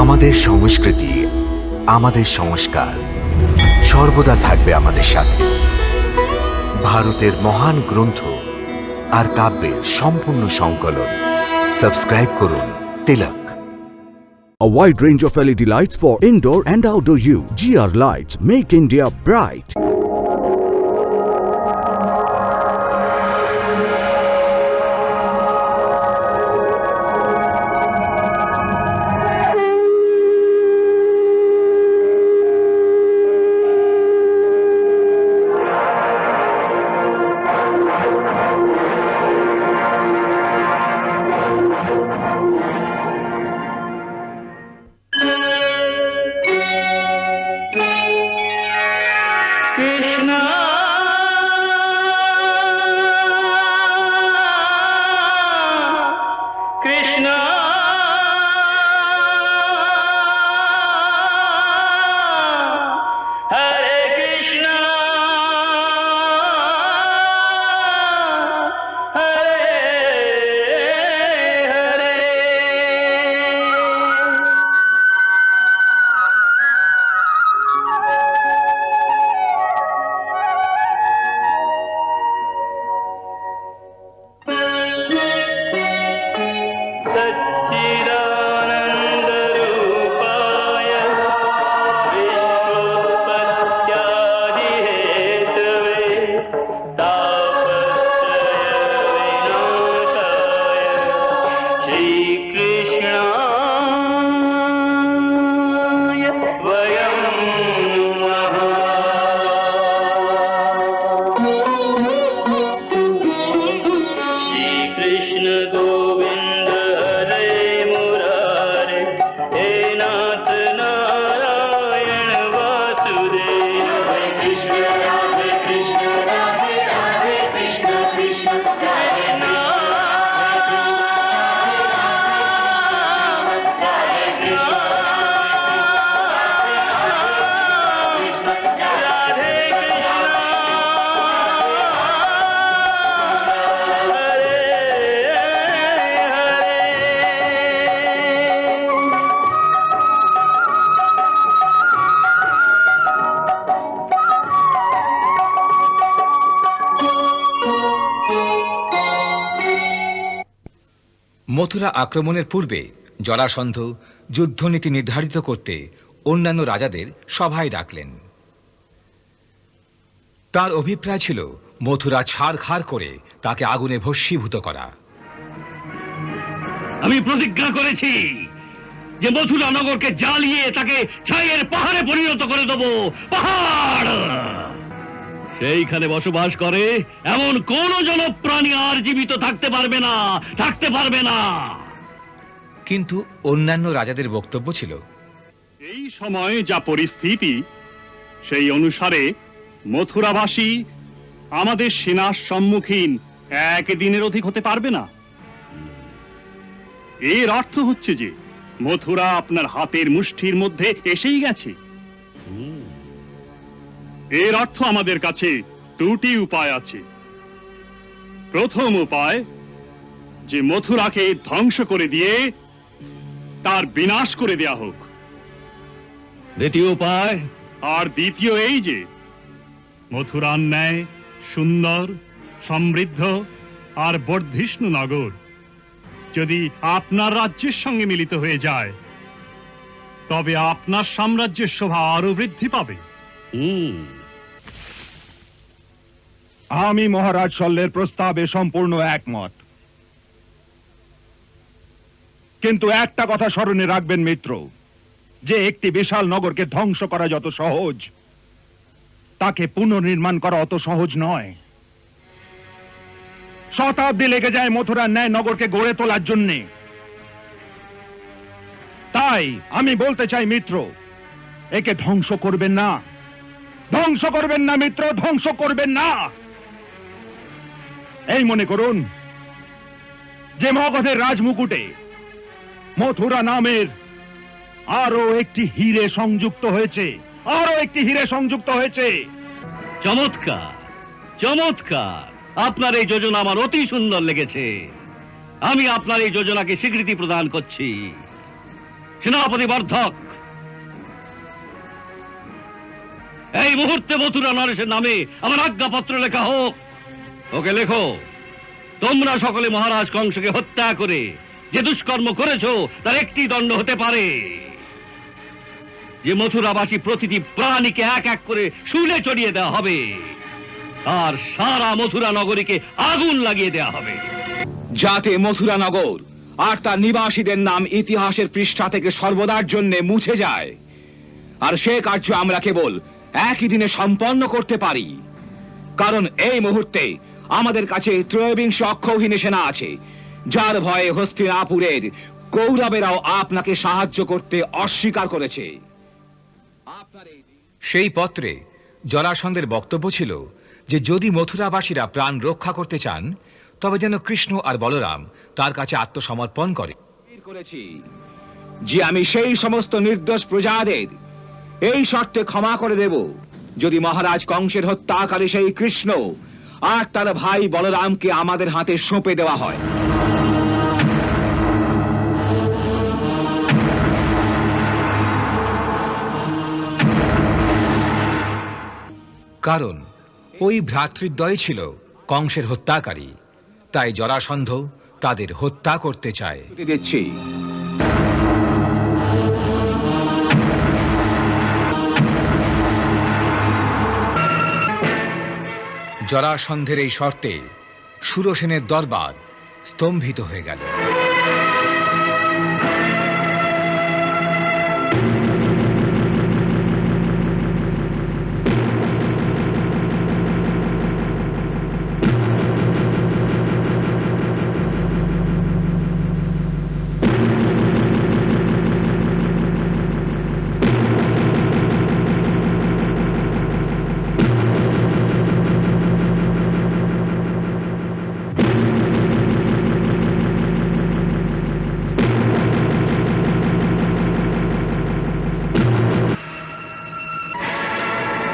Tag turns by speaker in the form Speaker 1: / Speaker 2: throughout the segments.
Speaker 1: আমাদের সংস্কৃতি, আমাদের সংস্কার সর্বদা থাকবে আমাদের সাথে। ভারতের মহান গ্রন্থ আর কাব্যের সম্পূর্ণ সংকলন। সাবস্ক্রাইব করুন তিলক।
Speaker 2: A wide range of LED lights for indoor and outdoor use. GR Lights make India bright.
Speaker 3: Mathura আক্রমণের পূর্বে জরাসন্ধ যুদ্ধনীতি নির্ধারিত করতে অন্যান্য রাজাদের সভায় ডাকলেন। তার অভিপ্রায় ছিল মথুরা ছাড়খাড় করে তাকে আগুনে ভস্মীভূত করা।
Speaker 4: আমি প্রতিজ্ঞা করেছি যে মথুরা নগরকে জ্বালিয়ে তাকে ছাইয়ের পাহাড়ে পরিণত করে দেব। পাহাড় সেইখানে বসবাস করে এমন কোন জনপ্রাণী আর জীবিত থাকতে পারবে না, থাকতে পারবে না।
Speaker 3: কিন্তু অন্যান্য রাজাদের বক্তব্য ছিল,
Speaker 5: এই সময় যা পরিস্থিতি সেই অনুসারে মথুরাবাসী আমাদের সেনার সম্মুখীন একদিনের অধিক হতে পারবে না। এর অর্থ হচ্ছে যে মথুরা আপনার হাতের মুষ্টির মধ্যে এসেই গেছে। এর অর্থ আমাদের কাছে দুটি উপায় আছে। প্রথম উপায় যে মথুরাকে ধ্বংস করে দিয়ে তার বিনাশ করে দেয়া হোক।
Speaker 4: দ্বিতীয় উপায়,
Speaker 5: আর দ্বিতীয় এই যে মথুরার ন্যায় সুন্দর, সমৃদ্ধ আর বর্ধিষ্ণু নগর যদি আপনার রাজ্যের সঙ্গে মিলিত হয়ে যায় তবে আপনার সাম্রাজ্যের শোভা আরো বৃদ্ধি পাবে।
Speaker 6: আমি মহারাজ শল্যের প্রস্তাবে সম্পূর্ণ একমত, কিন্তু একটা কথা স্মরণে রাখবেন মিত্র, যে একটি বিশাল নগরকে ধ্বংস করা যত সহজ তাকে পুনর্নির্মাণ করা অত সহজ নয়। শতাব্দী লেগে যায় মথুরার ন্যায় নগরকে গড়ে তোলার জন্য। তাই আমি বলতে চাই মিত্র, একে ধ্বংস করবেন না, ধ্বংস করবেন না মিত্র, ধ্বংস করবেন না। এই মনে করুন যে মগধের রাজমুকুটে মথুরা নামের আরো একটি হিরে সংযুক্ত হয়েছে, আরো একটি হিরে সংযুক্ত হয়েছে।
Speaker 4: চমৎকার, চমৎকার। আপনার এই যোজনা আমার অতি সুন্দর লেগেছে। আমি আপনার এই যোজনাকে স্বীকৃতি প্রদান করছি। সেনাপতি বর্ধক, এই মুহূর্তে মথুরা নরেশের নামে আমার আজ্ঞাপত্র লেখা হোক। ওকে লেখো, তোমরা সকলে মহারাজ কংসকে হত্যা করে যে দুষ্কর্ম করেছো তার একটি দণ্ড হতে পারে যে মথুরাবাসী প্রতিটি প্রাণীকে এক এক করে শুলে চড়িয়ে দেওয়া হবে, আর সারা মথুরা নগরীকে আগুন লাগিয়ে দেওয়া হবে,
Speaker 3: যাতে মথুরা নগর আর তার নিবাসীদের নাম ইতিহাসের পৃষ্ঠা থেকে সর্বদার জন্য মুছে যায়। আর সে কার্য আমরা কেবল একই দিনে সম্পন্ন করতে পারি, কারণ এই মুহূর্তে আমাদের কাছে ত্রয়োবিংশ অক্ষৌহিনী সেনা আছে, যার ভয়ে হস্তিনাপুরের কৌরবেরাও আপনাকে সাহায্য করতে অস্বীকার করেছে। সেই পত্রে জরাসন্ধের বক্তব্য ছিল যে যদি মথুরাবাসীরা প্রাণ রক্ষা করতে চান তবে যেন কৃষ্ণ আর বলরাম তার কাছে আত্মসমর্পণ করে। করেছি যে আমি সেই সমস্ত নির্দোষ প্রজাদের এই শর্তে ক্ষমা করে দেব যদি মহারাজ কংসের হত্যাকারী সেই কৃষ্ণ আর তার ভাই বলরামকে আমাদের হাতে সঁপে দেওয়া হয়। কারণ ওই ভ্রাতৃদ্বয় ছিল কংসের হত্যাকারী, তাই জরাসন্ধ তাদের হত্যা করতে চায়। দিচ্ছি জরাসন্ধের এই শর্তে সুরসেনের দরবার স্তম্ভিত হয়ে গেল।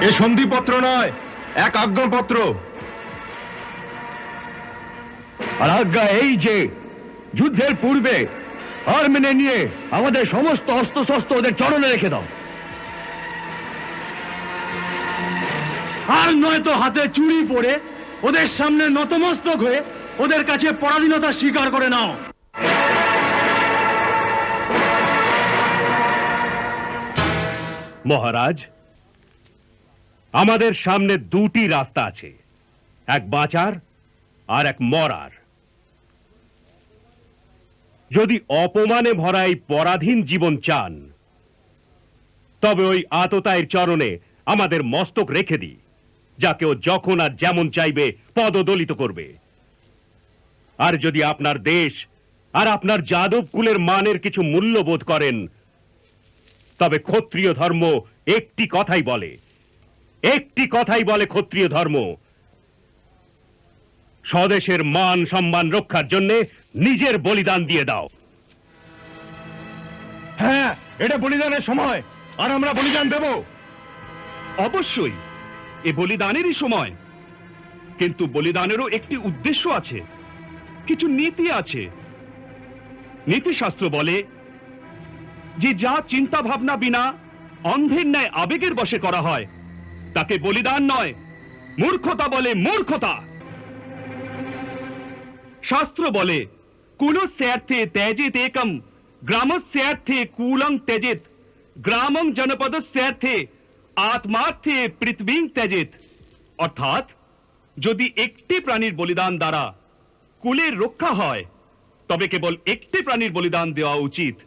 Speaker 6: এ সন্ধিপত্র নয়, এক আজ্ঞাপত্র। আর আজ্ঞা এই যে যুদ্ধের পূর্বে হার মেনে নিয়ে আমাদের সমস্ত অস্ত্রশস্ত্র ওদের চরণে রেখে দাও।
Speaker 7: আর নয়তো হাতে চুরি পরে ওদের সামনে নতমস্তক হয়ে ওদের কাছে পরাধীনতা স্বীকার করে নাও।
Speaker 6: মহারাজ, আমাদের সামনে দুটি রাস্তা আছে, এক বাঁচার আর এক মরার। যদি অপমানে ভরা এই পরাধীন জীবন চান তবে ওই আততায়ীর চরণে আমাদের মস্তক রেখে দিই, যাকে ও যখন আর যেমন চাইবে পদদলিত করবে। আর যদি আপনার দেশ আর আপনার যাদব কুলের মানের কিছু মূল্যবোধ করেন তবে ক্ষত্রিয় ধর্ম একটি কথাই বলে, ক্ষত্রিয় ধর্ম, স্বদেশের মান সম্মান রক্ষার জন্য নিজের বলিদান দিয়ে দাও।
Speaker 7: হ্যাঁ, এটা বলিদানের সময়, আর আমরা বলিদান দেব।
Speaker 5: অবশ্যই এ বলিদানেরই সময়, কিন্তু বলিদানেরও একটি উদ্দেশ্য আছে, কিছু নীতি আছে। নীতিশাস্ত্র বলে যে যা চিন্তা ভাবনা বিনা অন্ধের ন্যায় আবেগের বশে করা হয় তাকে বলিদান নয়, মূর্খতা বলে, মূর্খতা। শাস্ত্র বলে কুলস্যার্থে ত্যাজেত একম গ্রামস্যার্থে কুলং ত্যাজেত গ্রামং জনপদস্যার্থে আত্মার্থে পৃথিবীং ত্যাজেত। অর্থাৎ যদি একটি প্রাণীর বলিদান দ্বারা কুলের রক্ষা হয় তবে কেবল একটি প্রাণীর বলিদান দেওয়া উচিত।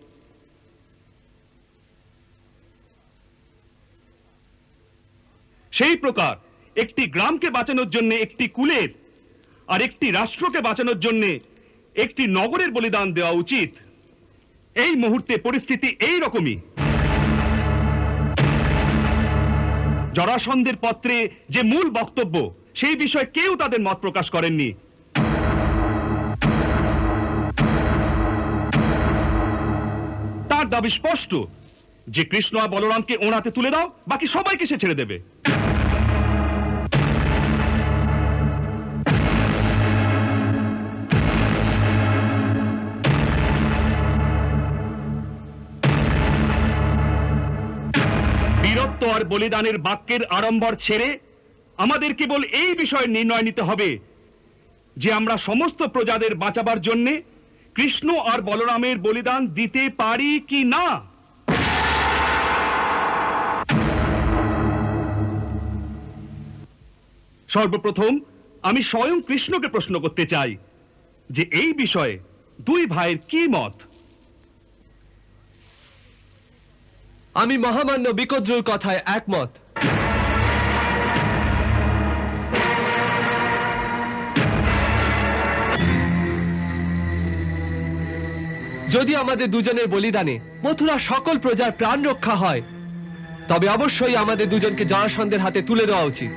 Speaker 5: সেই প্রকার একটি গ্রামকে বাঁচানোর জন্য একটি কুলের আর একটি রাষ্ট্রকে বাঁচানোর জন্য একটি নগরের বলিদান দেওয়া উচিত। এই মুহূর্তে পরিস্থিতি এই রকমই। জরাসন্ধের পত্রে যে মূল বক্তব্য সেই বিষয়ে কেউ তাদের মত প্রকাশ করেননি। তার দাবি স্পষ্ট যে কৃষ্ণ আর বলরামকে ওনাতে তুলে দাও, বাকি সবাইকে সে ছেড়ে দেবে। বীরত্ব আর বলিদানের বাক্যের আড়ম্বর ছেড়ে আমাদের কেবল এই বিষয়ে নির্ণয় নিতে হবে যে আমরা সমস্ত প্রজাদের বাঁচাবার জন্য কৃষ্ণ আর বলরামের বলিদান দিতে পারি কি না। সর্বপ্রথম আমি স্বয়ং কৃষ্ণকে প্রশ্ন করতে চাই যে এই বিষয়ে দুই ভাইয়ের কি মত।
Speaker 8: আমি মহামান্য বিকদ্রুর কথায় একমত। যদি আমাদের দুজনের বলিদানে মথুরা সকল প্রজার প্রাণ রক্ষা হয় তবে অবশ্যই আমাদের দুজনকে জরাসন্ধের হাতে তুলে দেওয়া উচিত।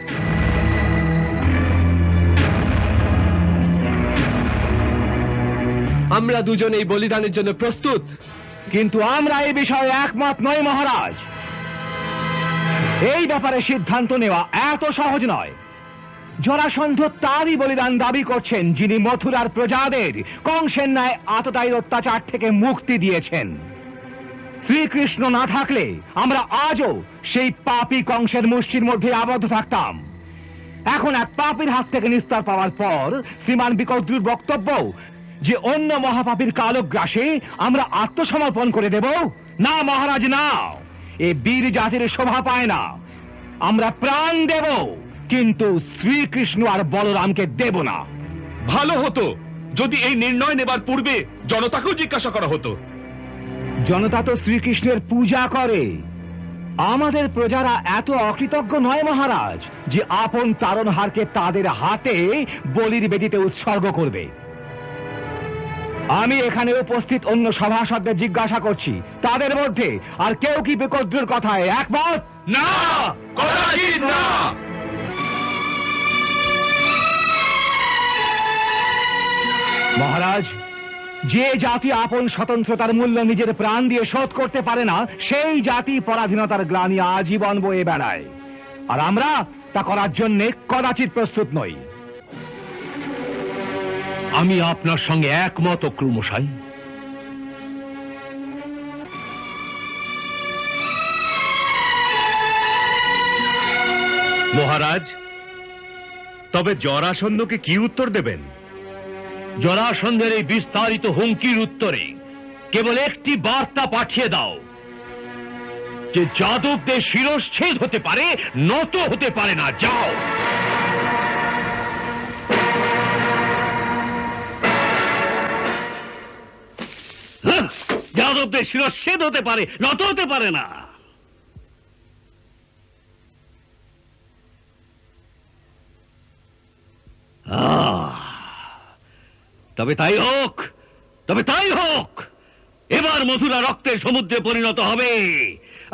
Speaker 8: আমরা দুজন এই বলিদানের জন্য প্রস্তুত।
Speaker 9: কিন্তু আমরা এই বিষয়ে একমত নই মহারাজ। এই ব্যাপারে সিদ্ধান্ত নেওয়া এত সহজ নয়। জরাসন্ধ তারই বলিদান দাবি করছেন যিনি মথুরার প্রজাদের কংসের ন্যায় আততায়ীর অত্যাচার থেকে মুক্তি দিয়েছেন। শ্রীকৃষ্ণ না থাকলে আমরা আজও সেই পাপী কংসের মুষ্টির মধ্যে আবদ্ধ থাকতাম। এখন এক পাপীর হাত থেকে নিস্তার পাওয়ার পর শ্রীমান বিকদ্রুর বক্তব্য যে অন্য মহাপাপীর কালগ্রাসে আমরা আত্মসমর্পণ করে দেব, না মহারাজ না, এ বীর জাতির শোভা পায় না। আমরা প্রাণ দেব, কিন্তু শ্রীকৃষ্ণ আর বলরামকে দেব না।
Speaker 5: ভালো হতো যদি এই নির্ণয় নেবার পূর্বে জনতাকেও জিজ্ঞাসা করা হতো।
Speaker 9: জনতা তো শ্রীকৃষ্ণের পূজা করে। আমাদের প্রজারা এত অকৃতজ্ঞ নয় মহারাজ যে আপন তারণহারকে তাদের হাতে বলির বেদিতে উৎসর্গ করবে। আমি এখানে উপস্থিত অন্য সভাসদদের জিজ্ঞাসা করছি, তাদের মধ্যে আর কেউ কি বিকদ্রুর কথায় একমত?
Speaker 5: না, কদাচিৎ না।
Speaker 9: মহারাজ, যে জাতি আপন স্বতন্ত্রতার মূল্য নিজের প্রাণ দিয়ে শোধ করতে পারে না, সেই জাতি পরাধীনতার গ্লানি আজীবন বয়ে বেড়ায়। আর আমরা তা করার জন্য কদাচিৎ প্রস্তুত নই।
Speaker 4: আমি আপনার সঙ্গে একমত অক্রুমশাই।
Speaker 6: মহারাজ, তবে জরাসন্ধকে কি উত্তর দেবেন?
Speaker 4: জরাসন্ধের এই বিস্তারিত হুমকির উত্তরে কেবল একটি বার্তা পাঠিয়ে দাও যে যাদবদের শিরশ্ছেদ হতে পারে, নত হতে পারে না। যাও। যাদবদের শিরশ্ছেদ হতে পারে, নত হতে পারে না। তবে তাই হোক, তবে তাই হোক। এবার মথুরা রক্তের সমুদ্রে পরিণত হবে,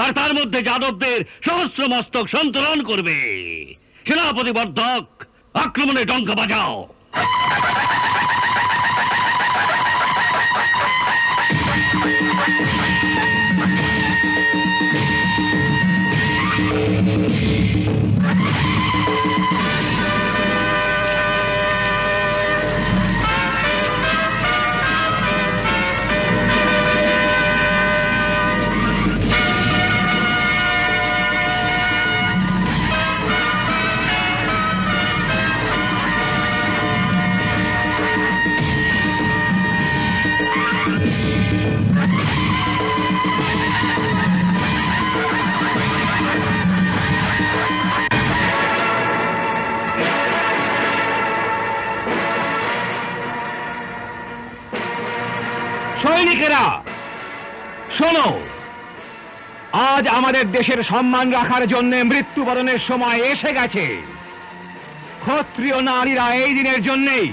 Speaker 4: আর তার মধ্যে যাদবদের সহস্র মস্তক সন্তরণ করবে। সেনাপতি বর্ধক, আক্রমণে ডঙ্কা বাজাও।
Speaker 9: সৈনিকেরা শোনো, আজ আমাদের দেশের সম্মান রাখার জন্য মৃত্যুবরণের সময় এসে গেছে। ক্ষত্রিয় নারীরা এই দিনের জন্যই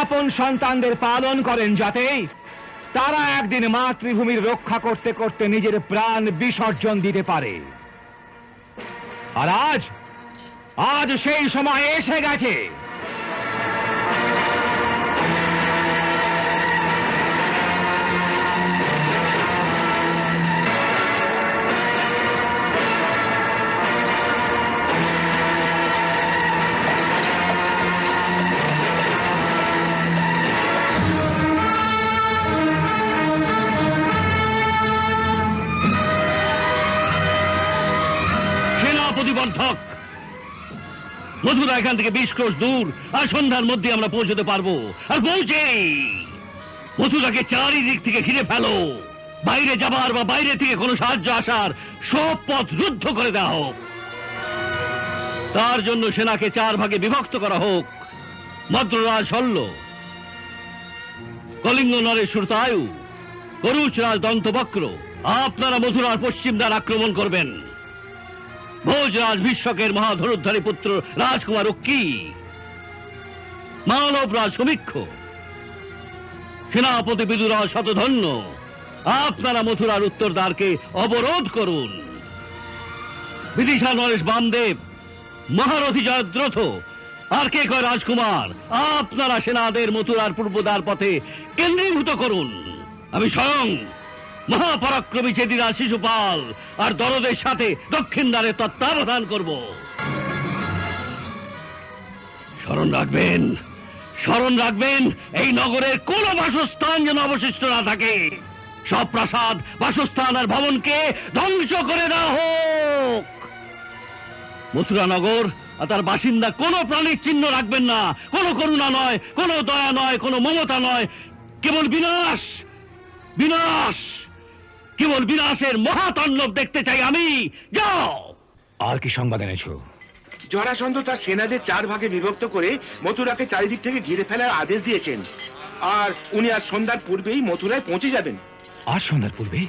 Speaker 9: আপন সন্তানদের পালন করেন, যাতে তারা একদিন মাতৃভূমির রক্ষা করতে করতে নিজের প্রাণ বিসর্জন দিতে পারে। আর আজ সেই সময় এসে গেছে।
Speaker 4: বর্ধক। মথুরা এখান থেকে 20 ক্রোশ দূর, আর সন্ধ্যার মধ্যে আমরা পৌঁছতে পারবো। আর পৌঁছেই মথুরাকে চারিদিক থেকে ঘিরে ফেলো। বাইরে যাবার বা বাইরে থেকে কোনো সাহায্য আসার সব পথ রুদ্ধ করে দেওয়া হোক। তার জন্য সেনাকে 4 ভাগে বিভক্ত করা হোক। মদ্ররাজ শল্য, কলিঙ্গ নরেশ শ্রুতায়ু, করুচরাজ দন্তবক্র আপনারা মথুরার পশ্চিম দ্বার আক্রমণ করবেন। ভোজরাজ ভীষ্মকের মহাধনুর্ধারী পুত্র রাজকুমার অক্কি, মানবরাজ সমীক্ষ, সেনাপতি বিদুরাজ শতধন্য আপনারা মথুরার উত্তর দ্বারকে অবরোধ করুন। বিদিশা নরেশ বামদেব, মহারথী জয়দ্রথ আর কে কয় রাজকুমার আপনারা সেনাদের মথুরার পূর্বদ্বার পথে কেন্দ্রীভূত করুন। আমি স্বয়ং মহাপরাক্রমী চেদিরাজ শিশুপাল আর দরদের সাথে দক্ষিণ দ্বারে তত্ত্বাবধান করব। স্মরণ রাখবেন এই নগরের কোন বাসস্থান যেন অবশিষ্ট না থাকে। সব প্রাসাদ, বাসস্থান আর ভবনকে ধ্বংস করে দেওয়া হোক। মথুরা নগর আর তার বাসিন্দা কোনো প্রাণীর চিহ্ন রাখবেন না। কোনো করুণা নয়, কোনো দয়া নয়, কোনো মমতা নয়, কেবল বিনাশ, বিনাশ, কেবল বিনাশের মহাতাণ্ডব দেখতে চাই আমি। যাও।
Speaker 3: আর কি সংবাদ এনেছো?
Speaker 10: জরাসন্ধ তার সেনাদের 4 ভাগে বিভক্ত করে মথুরাকে চারিদিক থেকে ঘিরে ফেলার আদেশ দিয়েছেন। আর উনি আজ সন্ধ্যার পূর্বেই মথুরায় পৌঁছে যাবেন।
Speaker 3: আর সন্ধ্যার পূর্বে?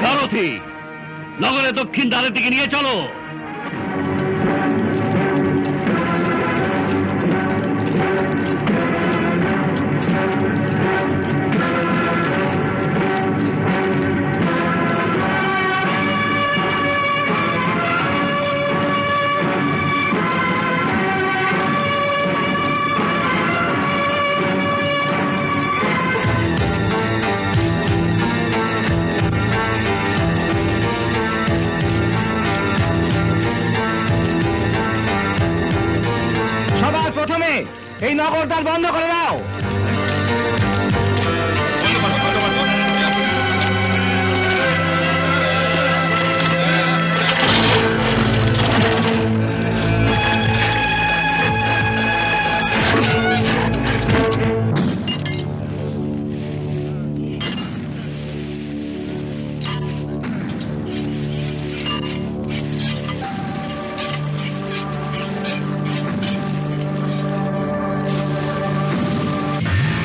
Speaker 4: সারথি, নগরের দক্ষিণ দ্বারের দিকে নিয়ে চলো।
Speaker 9: সবার প্রথমে এই নগরদ্বার বন্ধ করে দাও।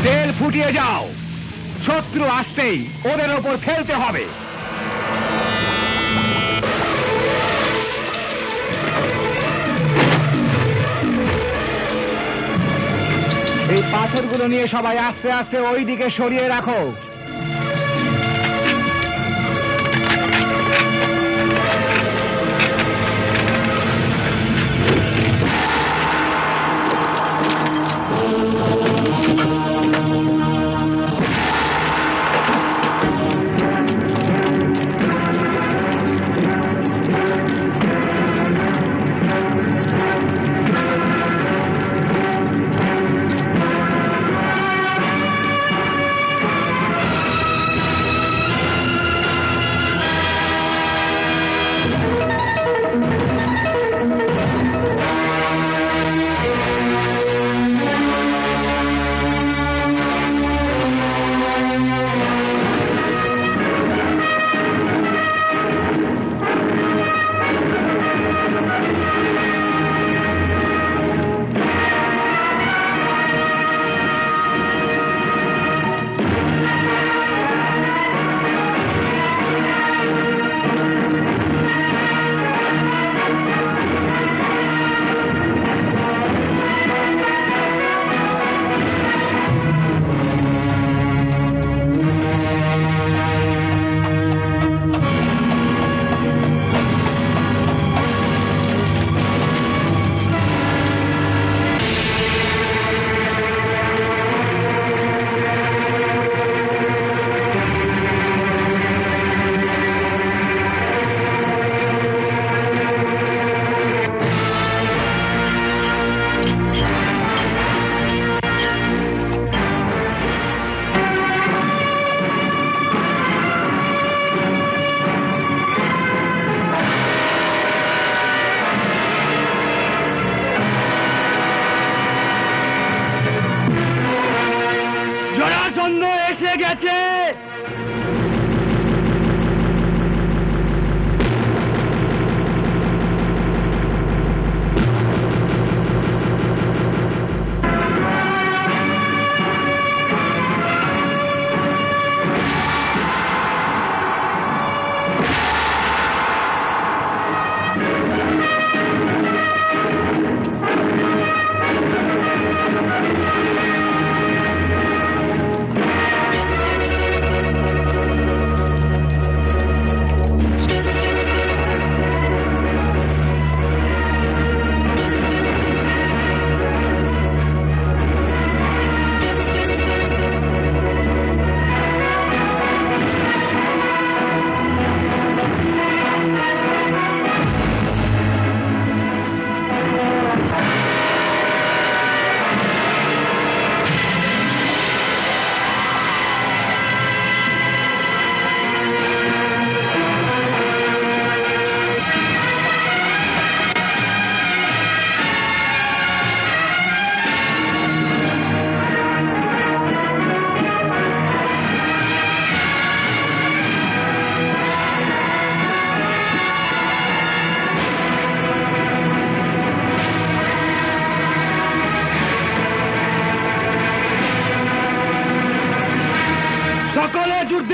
Speaker 9: তেল ফুটিয়ে যাও। শত্রু আসতেই ওদের ওপর ফেলতে হবে। এই পাথরগুলো নিয়ে সবাই আস্তে আস্তে ওই দিকে সরিয়ে রাখো।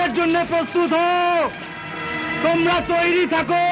Speaker 9: যুদ্ধের জন্য প্রস্তুত হও, তোমরা তৈরি থাকো।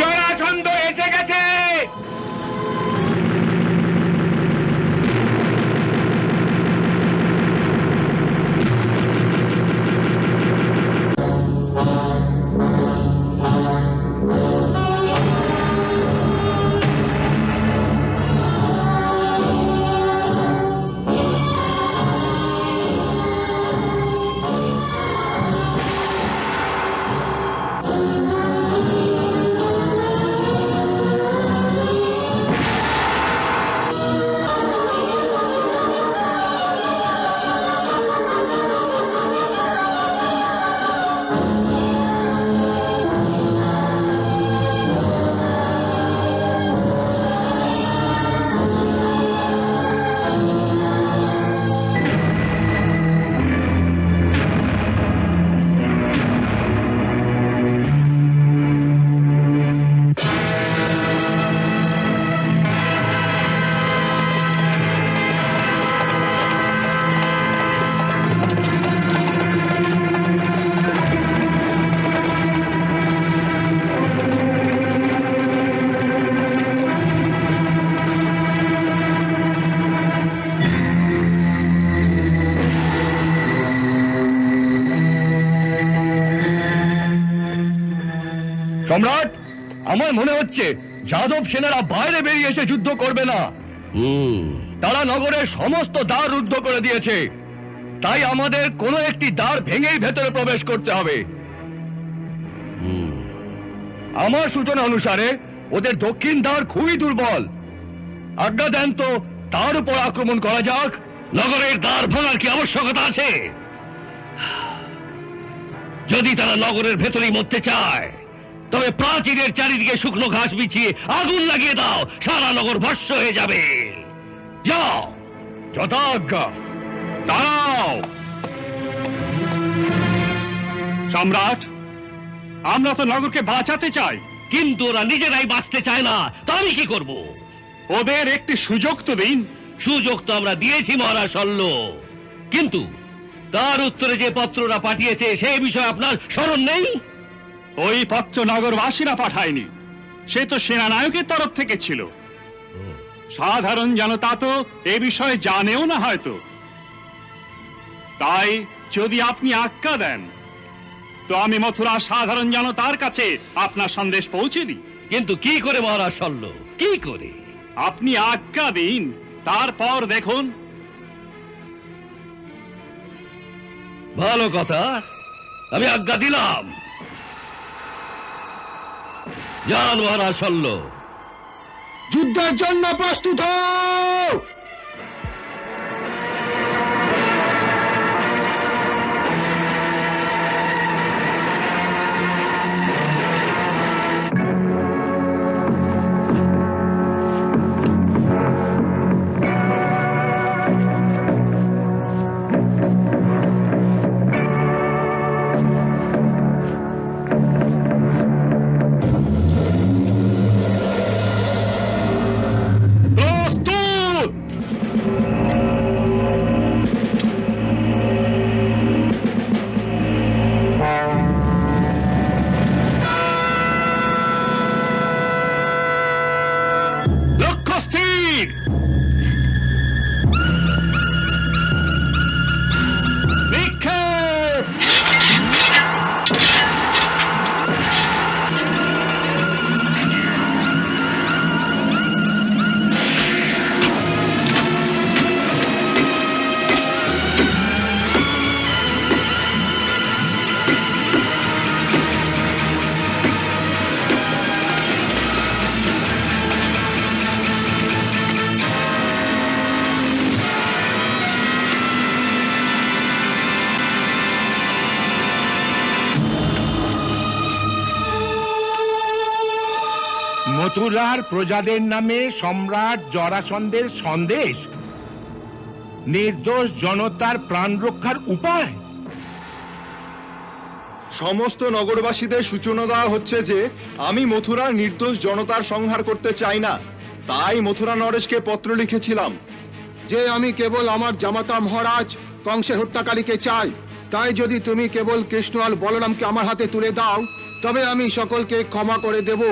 Speaker 10: জরাসন্ধ এসে গেছে।
Speaker 4: সম্রাট, আমার মনে হচ্ছে যাদব সেনারা বাইরে বেরিয়ে এসে যুদ্ধ করবে না। তারা নগরের সমস্ত দ্বার রুদ্ধ করে দিয়েছে। তাই আমাদের কোনো একটি দ্বার ভেঙেই ভেতরে প্রবেশ করতে হবে। আমার সূচনা অনুসারে ওদের দক্ষিণ দ্বার খুবই দুর্বল। আজ্ঞা দেন তো তার উপর আক্রমণ করা যাক। নগরের দ্বার ভাঙার কি আবশ্যকতা আছে? যদি তারা নগরের ভেতরেই মরতে চায় তবে প্রাচীরের চারিদিকে শুকনো ঘাস বিছিয়ে আগুন লাগিয়ে দাও, সারা নগর ভস্ম হয়ে যাবে। যাও।
Speaker 5: যথাজ্ঞা। দাঁড়াও সম্রাট, আমরা তো নগরকে বাঁচাতে চাই,
Speaker 4: কিন্তু ওরা নিজেরাই বাঁচতে চায় না, তা আমি কি করব?
Speaker 5: ওদের একটি সুযোগ তো দিন।
Speaker 4: সুযোগ তো আমরা দিয়েছি মহারাজ শল্য, কিন্তু তার উত্তরে যে পত্রটা পাঠিয়েছে সেই বিষয়ে আপনার স্মরণ নেই?
Speaker 5: ওই পত্র নগরবাসীরা পাঠায়নি, সে তো সেনানায়কের তরফ থেকে ছিল। সাধারণ জনতা তো এ বিষয়ে জানেও না হয়তো। তাই যদি আপনি আজ্ঞা দেন তো আমি মথুরার সাধারণ জনতার কাছে আপনার সন্দেশ পৌঁছে দিই।
Speaker 4: কিন্তু কি করে মহারাজ শল্য, কি করে?
Speaker 5: আপনি আজ্ঞা দিন, তারপর দেখুন।
Speaker 4: ভালো কথা, আমি আজ্ঞা দিলাম। যান মহারাজ শল্য।
Speaker 10: যুদ্ধের জন্য প্রস্তুত হও। মথুরার প্রজাদের নামে সম্রাট জরাসন্ধের সন্দেশ, নির্দোষ জনতার প্রাণ রক্ষার উপায়।
Speaker 6: সমস্ত নগরবাসীদের সূচনা দেওয়া হচ্ছে যে আমি মথুরার নির্দোষ জনতার সংহার করতে চাই না, তাই মথুরা নরেশকে পত্র লিখেছিলাম
Speaker 11: যে আমি কেবল আমার জামাতা মহারাজ কংসের হত্যাকারীকে চাই। তাই যদি তুমি কেবল কৃষ্ণ আর বলরামকে আমার হাতে তুলে দাও তবে আমি সকলকে ক্ষমা করে দেব।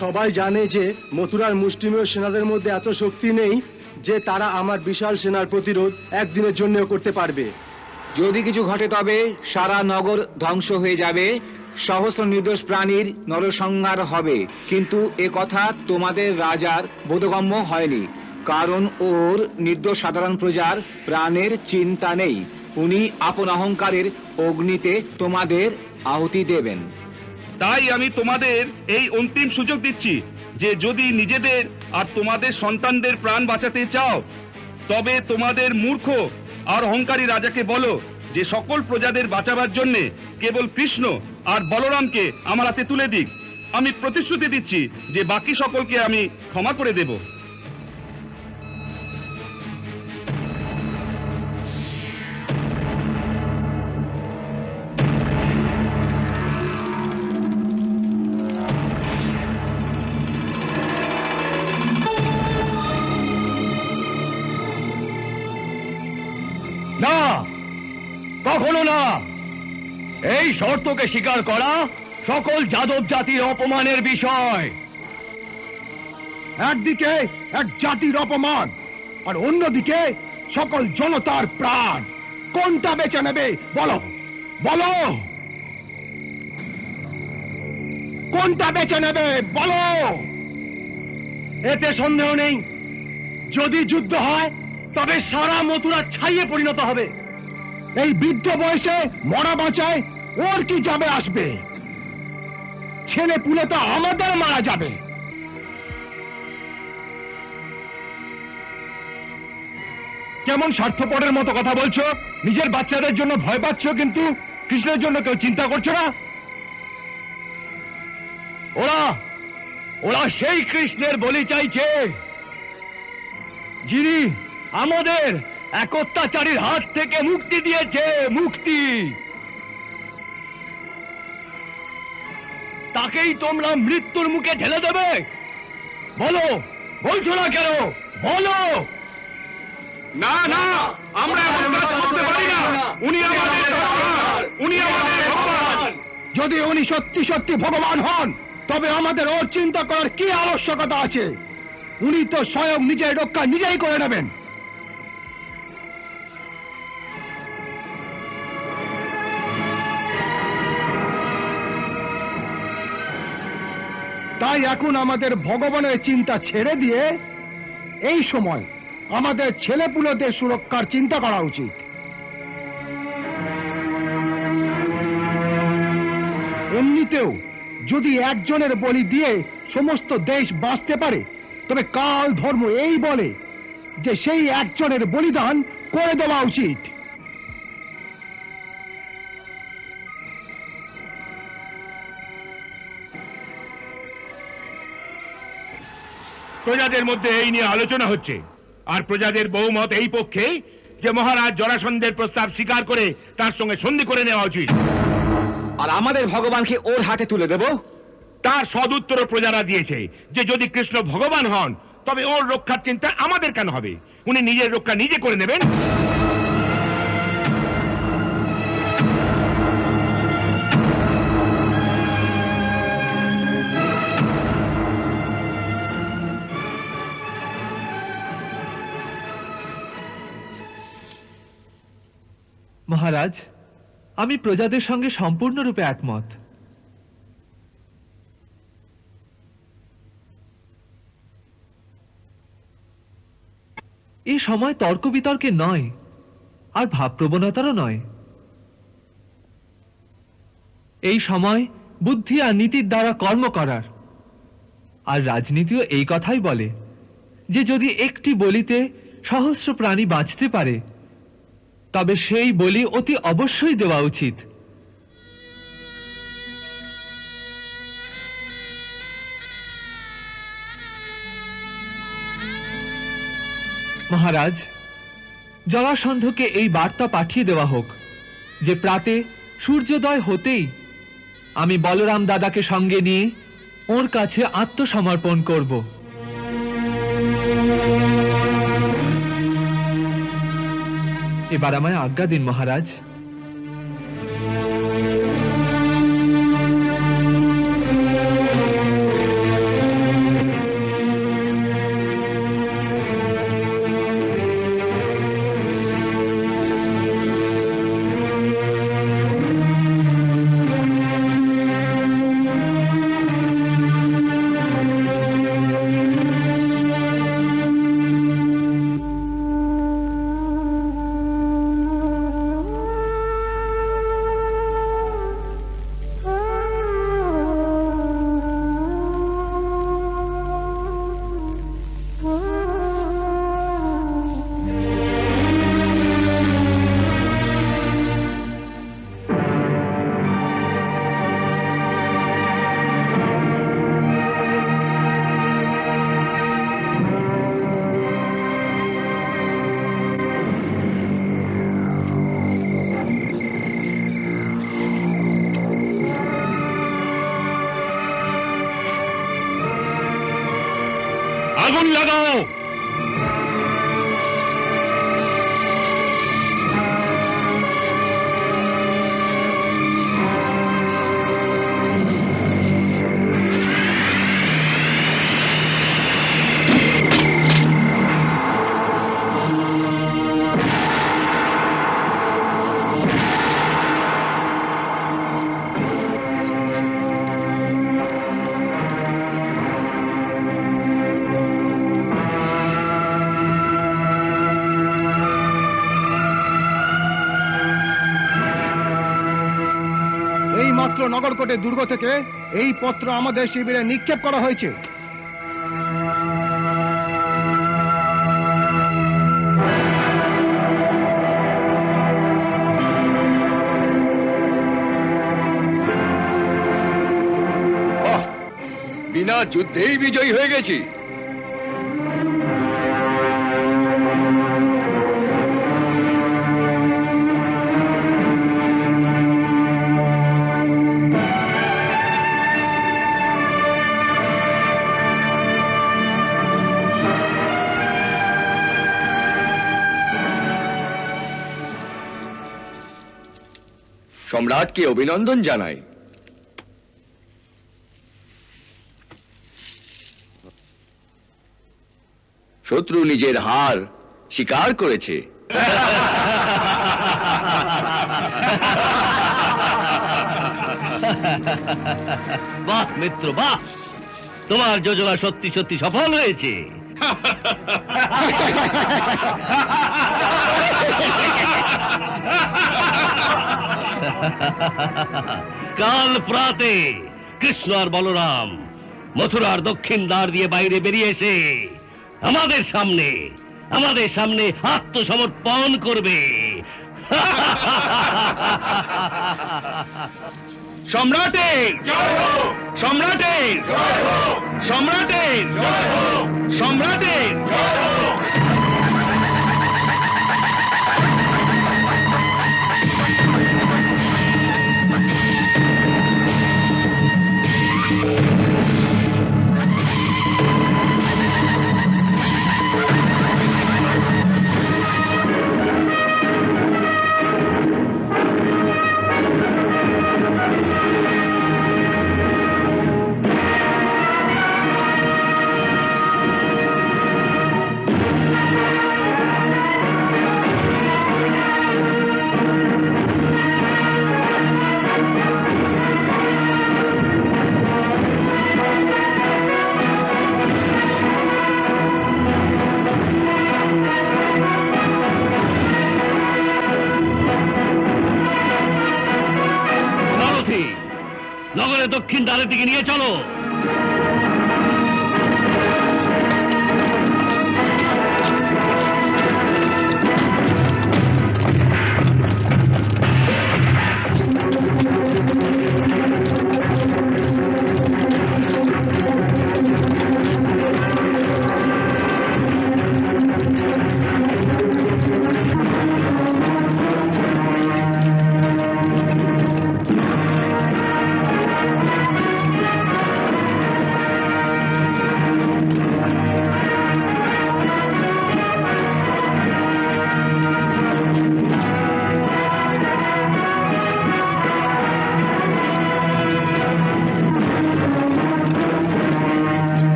Speaker 7: সবাই জানে যে মথুরার মুষ্টিমেয় সেনাদের মধ্যে এত শক্তি নেই যে তারা আমার বিশাল সেনার প্রতিরোধ একদিনের জন্যও করতে পারবে।
Speaker 9: যদি কিছু ঘটে তবে সারা নগর ধ্বংস হয়ে যাবে, সহস্র নির্দোষ প্রাণীর নরসংহার হবে। কিন্তু এ কথা তোমাদের রাজার বোধগম্য হয়নি, কারণ ওর নির্দোষ সাধারণ প্রজার প্রাণের চিন্তা নেই। উনি আপন অহংকারের অগ্নিতে তোমাদের আহুতি দেবেন।
Speaker 6: তাই আমি তোমাদের এই অন্তিম সুযোগ দিচ্ছি যে যদি নিজেদের আর তোমাদের সন্তানদের প্রাণ বাঁচাতে চাও তবে তোমাদের মূর্খ আর অহংকারী রাজাকে বলো যে সকল প্রজাদের বাঁচাবার জন্য কেবল কৃষ্ণ আর বলরামকে আমার হাতে তুলে দিক। আমি প্রতিশ্রুতি দিচ্ছি যে বাকি সকলকে আমি ক্ষমা করে দেব।
Speaker 9: না, কখনো না। এই শর্তকে স্বীকার করা সকল যাদব জাতির অপমানের বিষয়।
Speaker 11: একদিকে এক জাতির অপমান আর অন্যদিকে সকল জনতার প্রাণ। কোনটা বেছে নেবে বলো, বলো কোনটা বেছে নেবে বলো।
Speaker 7: এতে সন্দেহ নেই, যদি যুদ্ধ হয় তবে সারা মথুরা ছাইয়ে পরিণত হবে।
Speaker 11: এই বৃদ্ধ বয়সে মরা বাঁচায় ওর কি যাবে আসবে? ছেলে পুলে তো আমাদের মারা যাবে।
Speaker 7: কেমন স্বার্থপরের মতো কথা বলছো? নিজের বাচ্চাদের জন্য ভয় পাচ্ছ কিন্তু কৃষ্ণের জন্য কেউ চিন্তা করছো না।
Speaker 9: ওরা ওরা সেই কৃষ্ণের বলি চাইছে যিনি আমাদের এক অত্যাচারীর হাত থেকে মুক্তি দিয়েছে। মুক্তি তাকেই তোমরা মৃত্যুর মুখে ঠেলে দেবে? বলো, বলছো না কেন? বলো।
Speaker 6: না না, আমরা এমন কাজ করতে পারি না। উনি আমাদের দরবার, উনি আমাদের ভগবান।
Speaker 11: যদি উনি সত্যি সত্যি ভগবান হন তবে আমাদের ওর চিন্তা করার কি আবশ্যকতা আছে? উনি তো স্বয়ং নিজের রক্ষা নিজেই করে নেবেন। তাই এখন আমাদের ভগবানের চিন্তা ছেড়ে দিয়ে এই সময় আমাদের ছেলেপুলেদের সুরক্ষার চিন্তা করা উচিত। এমনিতেও যদি একজনের বলি দিয়ে সমস্ত দেশ বাঁচতে পারে তবে কাল ধর্ম এই বলে যে সেই একজনের বলিদান করে দেওয়া উচিত।
Speaker 10: প্রজাদের মধ্যে এই নিয়ে আলোচনা হচ্ছে, আর প্রজাদের বহুমত এই পক্ষে যে মহারাজ জরাসন্ধের প্রস্তাব স্বীকার করে তার সঙ্গে সন্ধি করে নেওয়া উচিত।
Speaker 9: আর আমাদের ভগবানকে ওর হাতে তুলে দেব।
Speaker 10: তার সদুত্তর প্রজারা দিয়েছে যে যদি কৃষ্ণ ভগবান হন তবে ওর রক্ষার চিন্তা আমাদের কেন হবে? উনি নিজের রক্ষা নিজে করে নেবেন।
Speaker 8: মহারাজ, আমি প্রজাদের সঙ্গে সম্পূর্ণরূপে একমত। এই সময় তর্ক বিতর্কে নয়, আর ভাবপ্রবণতারও নয়। এই সময় বুদ্ধি আর নীতির দ্বারা কর্ম করার। আর রাজনীতিও এই কথাই বলে যে যদি একটি বলিতে সহস্র প্রাণী বাঁচতে পারে তবে সেই বলি অতি অবশ্যই দেওয়া উচিত। মহারাজ, জরাসন্ধকে এই বার্তা পাঠিয়ে দেওয়া হোক যে প্রাতে সূর্যোদয় হতেই আমি বলরাম দাদাকে সঙ্গে নিয়ে ওর কাছে আত্মসমর্পণ করব। এবার আমায় আজ্ঞা দিন মহারাজ।
Speaker 4: আগুন লাগাও।
Speaker 11: এই মাত্র নগরকোটের দুর্গ থেকে এই পত্র আমাদের শিবিরে নিক্ষেপ করা হয়েছে।
Speaker 9: বিনা যুদ্ধেই বিজয়ী হয়ে গেছি। সম্রাটকে অভিনন্দন জানাই। শত্রু নিজের হার স্বীকার করেছে।
Speaker 4: বাহ মিত্র বাহ, তোমার যোজনা সত্যি সত্যি সফল হয়েছে। কাল প্রাতে কৃষ্ণ আর বলরাম মথুরার দক্ষিণ দ্বার দিয়ে বাইরে বেরিয়ে এসে আমাদের সামনে আত্মসমর্পণ করবে। সম্রাটের সম্রাটের সম্রাটের সম্রাটের নগরের দক্ষিণ দ্বারের দিকে নিয়ে চলো।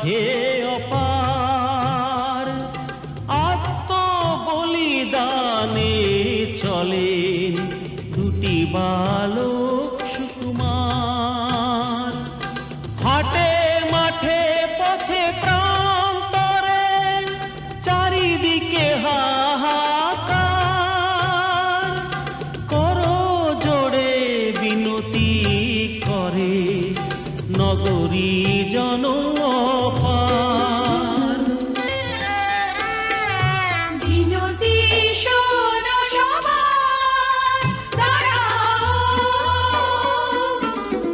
Speaker 4: আছে অপার, আত্মবলিদানে চলেন দুটি বালক সুকুমার। হাটে মাঠে পথে প্রান্তরে চারিদিকে হাহাকার, করো জোড়ে বিনতি করে নগরী জনপার।
Speaker 12: বিনতি শোনো সবাই, দাঁড়াও,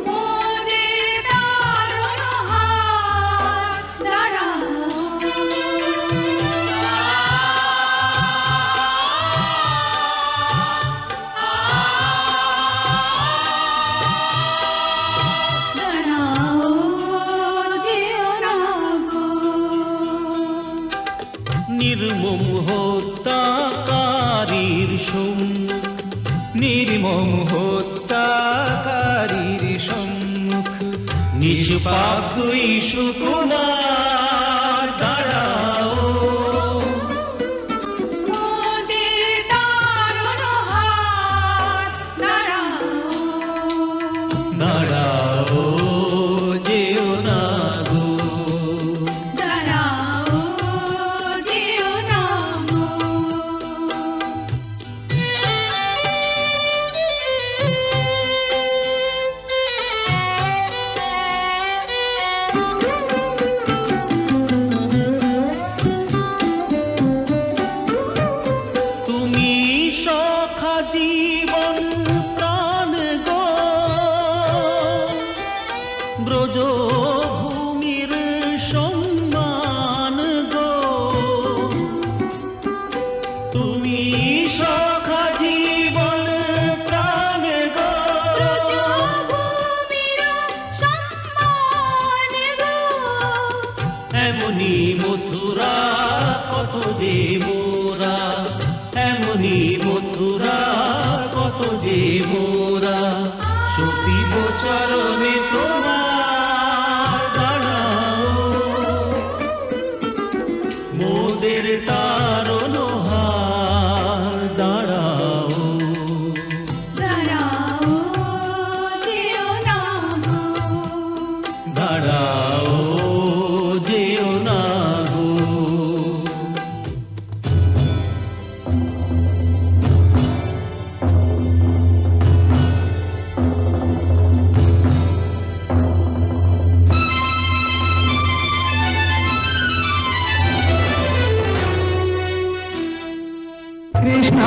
Speaker 12: মোদের দারুণ হাত, দাঁড়াও। দাঁড়াও, যেও না গো।
Speaker 4: নির্মম হত্যাকারীর সম্মুখ, নির্মম হত্যাকারীর সম্মুখ নিষ্পাপ দুই সুকুমার, দাঁড়াও।
Speaker 12: মোদের দারুণ হাত, দাঁড়াও।
Speaker 4: দাঁড়াও, যেও না গো।
Speaker 12: দাঁড়াও, যেও না গো।
Speaker 4: তুমি সখা জীবন প্রাণ গো, ব্রজভূমির সম্মান গো। তুমি সখা জীবন প্রাণ গো,
Speaker 12: ব্রজভূমির সম্মান গো।
Speaker 4: এমনি মথুরা কত যে মোরা, এমনি মথুরা কত যে মোরা, সপিব চরণে তোমার, দাঁড়াও। মোদের তারণ হার, দাঁড়াও।
Speaker 12: দাঁড়াও, যেও না গো।
Speaker 4: দাঁড়াও, যেও না গো।
Speaker 12: কৃষ্ণ